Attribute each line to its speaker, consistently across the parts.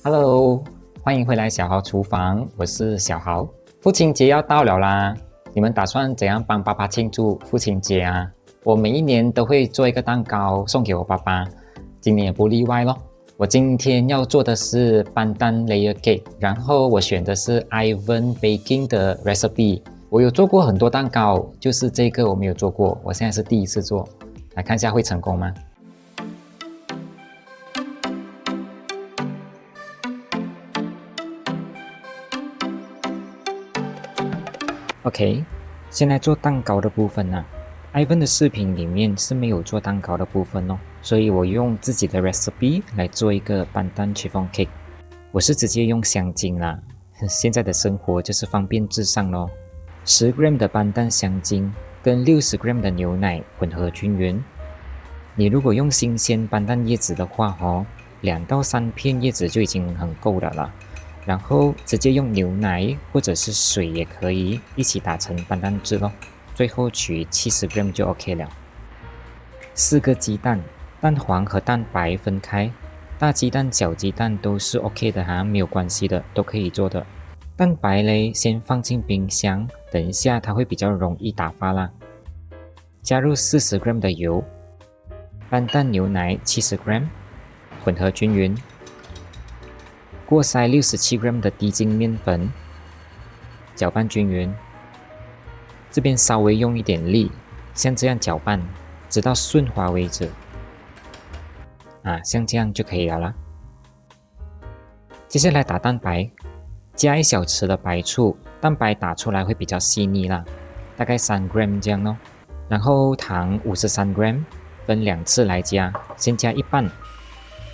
Speaker 1: Hello，歡迎回來小豪廚房，我是小豪。父親節要到了啦，你們打算怎樣幫爸爸慶祝父親節啊？我每一年都會做一個蛋糕送給我爸爸，今年也不例外咯。我今天要做的是班丹 layer cake， 然後我選的是 Ivan Baking 的 recipe。我有做過很多蛋糕，就是這個我沒有做過，我現在是第一次做，來看一下會成功嗎？OK， 先来做蛋糕的部分啊。Ivan 的視頻裡面是沒有做蛋糕的部分哦，所以我用自己的 recipe 來做一個班丹 chiffon cake。我是直接用香精啦，現在的生活就是方便至上咯。10g 的班丹香精跟60g 的牛奶混合均勻。你如果用新鮮班丹葉子的話2到3片葉子就已經很夠了啦。然後直接用牛奶或者是水也可以一起打成班丹汁咯，最後取70g 就 OK 了。4個雞蛋，蛋黃和蛋白分開，大雞蛋小雞蛋都是 OK 的哈，沒有關係的，都可以做的。蛋白嘞先放進冰箱，等一下它會比較容易打發啦。加入40g 的油，班丹牛奶70g， 混合均勻。過篩67g 的低筋麵粉，攪拌均勻。這邊稍微用一點力，像這樣攪拌，直到順滑為止。像這樣就可以了啦。接下來打蛋白，加1小匙的白醋，蛋白打出來會比較細膩啦，大概3g 這樣咯。然後糖53g， 分2次來加，先加一半。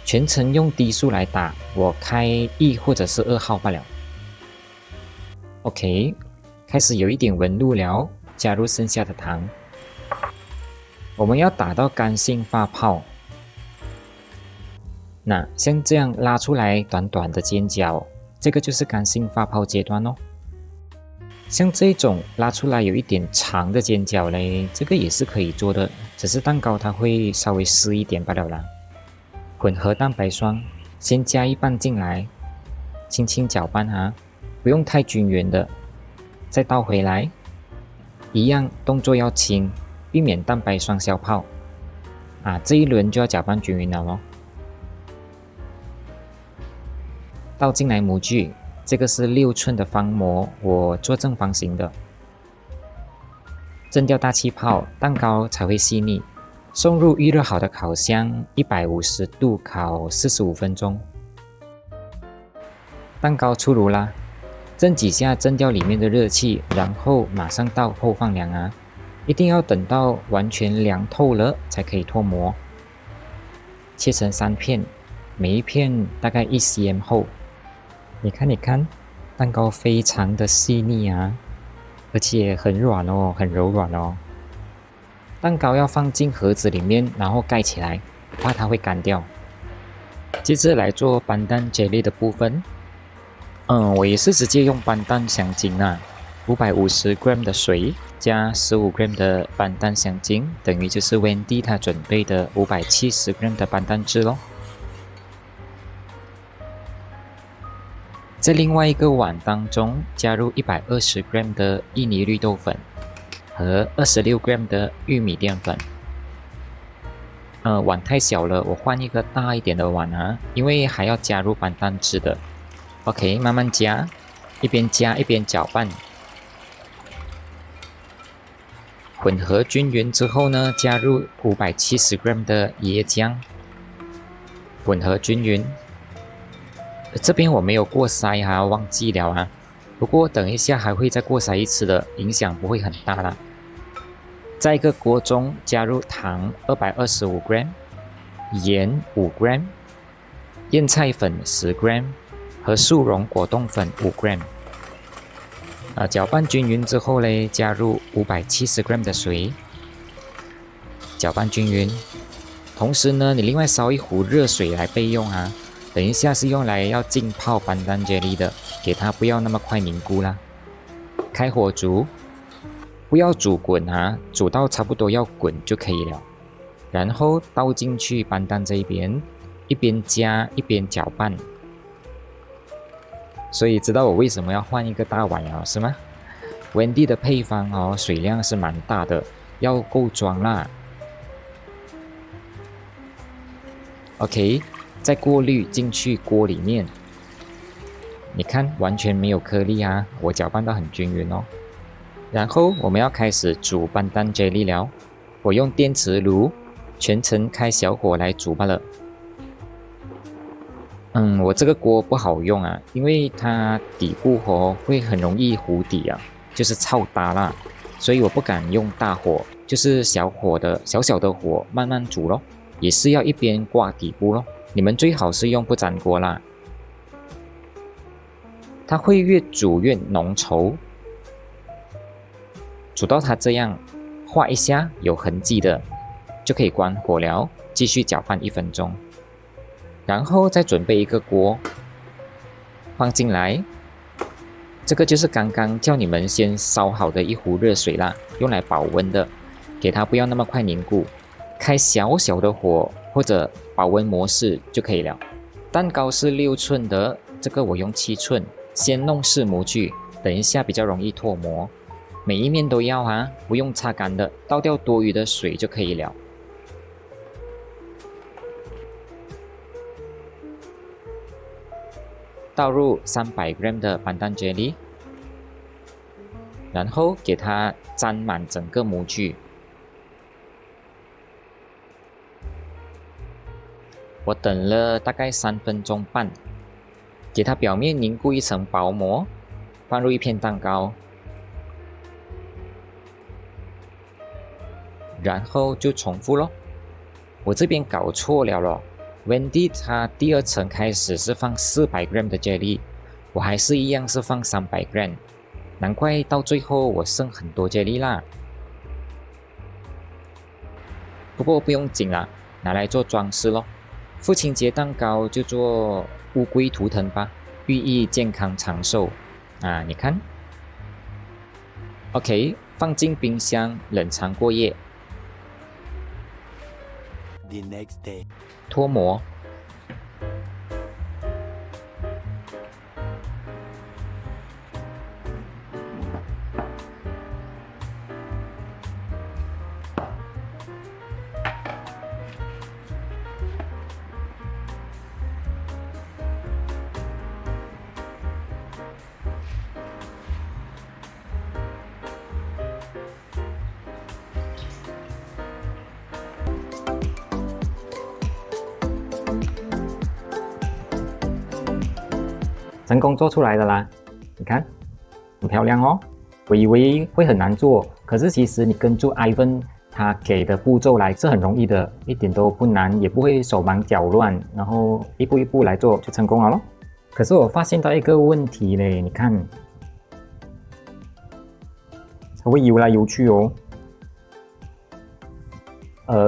Speaker 1: 全程用低速來打，我開1或者是2號罷了。OK， 開始有一點紋路了，加入剩下的糖。我們要打到乾性發泡。那像這樣拉出來短短的尖角，這個就是乾性發泡階段哦。像這種拉出來有一點長的尖角嘞，這個也是可以做的，只是蛋糕它會稍微濕一點罷了啦。混合蛋白霜，先加一半進來，輕輕攪拌哈，不用太均勻的，再倒回來，一樣動作要輕，避免蛋白霜消泡。這一輪就要攪拌均勻了咯。倒進來模具，這個是6寸的方模，我做正方形的。蒸掉大氣泡，蛋糕才會細膩。送入預熱好的烤箱，150度烤45分鐘。蛋糕出爐啦，蒸幾下蒸掉裡面的熱氣，然後馬上到後放涼啊！一定要等到完全涼透了才可以脫模。切成3片，每一片大概1cm 厚。你看，蛋糕非常的細膩啊，而且很軟哦，很柔軟哦。蛋糕要放進盒子裡面，然後蓋起來，怕它會乾掉。接着來做班丹 jelly 的部分。我也是直接用班丹香精啊，550g 的水加15g 的班丹香精，等於就是 Wendy 他準備的570g 的班丹汁咯。在另外一個碗當中加入120g 的印尼綠豆粉和26g 的玉米澱粉。碗太小了，我換一個大一點的碗啊，因為還要加入班丹汁的。OK， 慢慢加，一邊加一邊攪拌。混合均勻之後呢，加入570g 的椰漿，混合均勻。這邊我沒有過篩哈，忘記了啊。不過等一下還會再過篩一次的，影響不會很大啦。在一個鍋中加入糖225g， 鹽5g， 醃菜粉10g 和速溶果凍粉5g。攪拌均勻之後呢，加入570g 的水，攪拌均勻。同時呢，你另外燒一壺熱水來備用啊。等一下是用來要浸泡班丹 jelly 的，給它不要那麼快凝固啦。開火煮，不要煮滾啊，煮到差不多要滾就可以了。然後倒進去班丹這一邊，一邊加一邊攪拌。所以知道我為什麼要換一個大碗了，是嗎？ Wendy 的配方哦，水量是蠻大的，要夠裝啦。OK， 再過濾進去鍋裡面。你看，完全沒有顆粒啊，我攪拌到很均勻哦。然後我們要開始煮班丹 jelly 了。我用電磁爐，全程開小火來煮罷了。我這個鍋不好用啊，因為它底部會很容易糊底啊。就是超大啦，所以我不敢用大火，就是小小的火慢慢煮咯，也是要一邊掛底部咯。你們最好是用不粘鍋啦，它會越煮越濃稠，煮到它這樣畫一下有痕跡的，就可以關火了，繼續攪拌1分鐘，然後再準備一個鍋放進來。這個就是剛剛叫你們先燒好的一壺熱水啦，用來保溫的，給它不要那麼快凝固，開小小的火或者保溫模式就可以了。蛋糕是6寸的，這個我用7寸，先弄4模具，等一下比較容易脫模。每一面都要啊，不用擦乾的，倒掉多餘的水就可以了。倒入300g 的班丹 jelly， 然後給它沾滿整個模具。我等了大概3分鐘半，給它表面凝固一層薄膜，放入一片蛋糕，然後就重複咯。我這邊搞錯了咯。Wendy 它第2層開始是放400g 的 jelly， 我還是一樣是放300g， 難怪到最後我剩很多 jelly 啦。不過不用緊啦，拿來做裝飾咯。父親節蛋糕就做烏龜圖騰吧，寓意健康長壽啊！你看 ，OK， 放進冰箱冷藏過夜。
Speaker 2: The next day.
Speaker 1: 脫模。成功做出來的啦，你看，很漂亮哦。我以為會很難做，可是其實你跟住 Ivan 他給的步驟來是很容易的，一點都不難，也不會手忙腳亂，然後一步一步來做就成功了咯。可是我發現到一個問題嘞，你看，它會游來游去哦。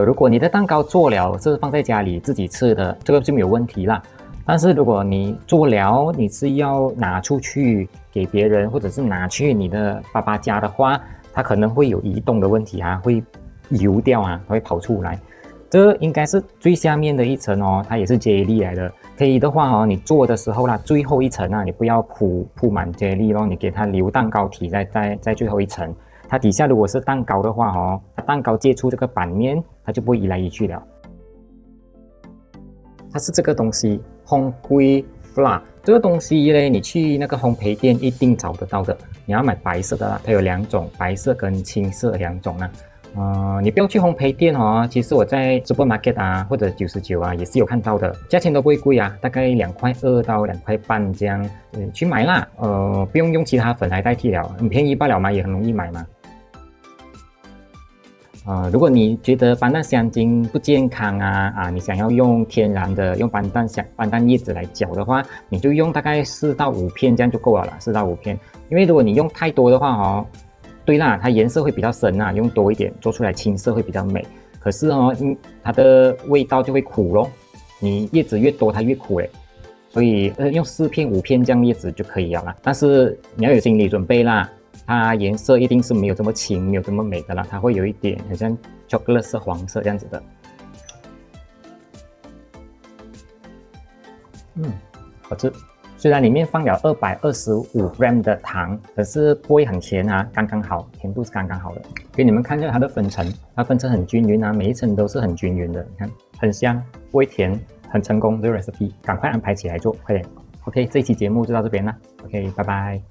Speaker 1: 如果你的蛋糕做了是放在家裡自己吃的，這個就沒有問題啦。但是如果你做了，你是要拿出去給別人，或者是拿去你的爸爸家的話，它可能會有移動的問題啊，會游掉啊，它會跑出來。這應該是最下面的一層哦，它也是 jelly 來的。可以的話哦，你做的時候啦，最後一層啊，你不要鋪滿 jelly 咯，你給它留蛋糕體在最後一層。它底下如果是蛋糕的話哦，它蛋糕接觸這個板面，它就不會移來移去了。它是這個東西。烘粿 flour 這個東西呢，你去那個烘焙店一定找得到的。你要買白色的啦，它有2種，白色跟青色2種啊。你不用去烘焙店哦，其實我在 supermarket 啊或者99啊也是有看到的，價錢都不會貴啊，大概2.2塊到2.5塊這樣，去買啦。不用其他粉來代替了，很便宜罷了嘛，也很容易買嘛。如果你覺得班丹香精不健康啊，你想要用天然的用班丹葉子來攪的話，你就用大概4到5片這樣就夠了啦，4到5片。因為如果你用太多的話哦，對啦，它顏色會比較深啊，用多一點做出來青色會比較美。可是哦，它的味道就會苦咯，你葉子越多它越苦嘞。所以用4片5片這樣葉子就可以了啦。但是你要有心理準備啦。它顏色一定是沒有這麼清，沒有這麼美的啦，它會有一點很像 chocolate 色、黃色這樣子的。好吃，雖然裡面放了225 gram 的糖，可是不會很甜啊，剛剛好，甜度是剛剛好的。給你們看一下它的分層，它分層很均勻啊，每一層都是很均勻的，你看很香，不會甜，很成功這個 recipe，趕快安排起來做，快點。OK， 這一期節目就到這邊了。OK， 拜拜。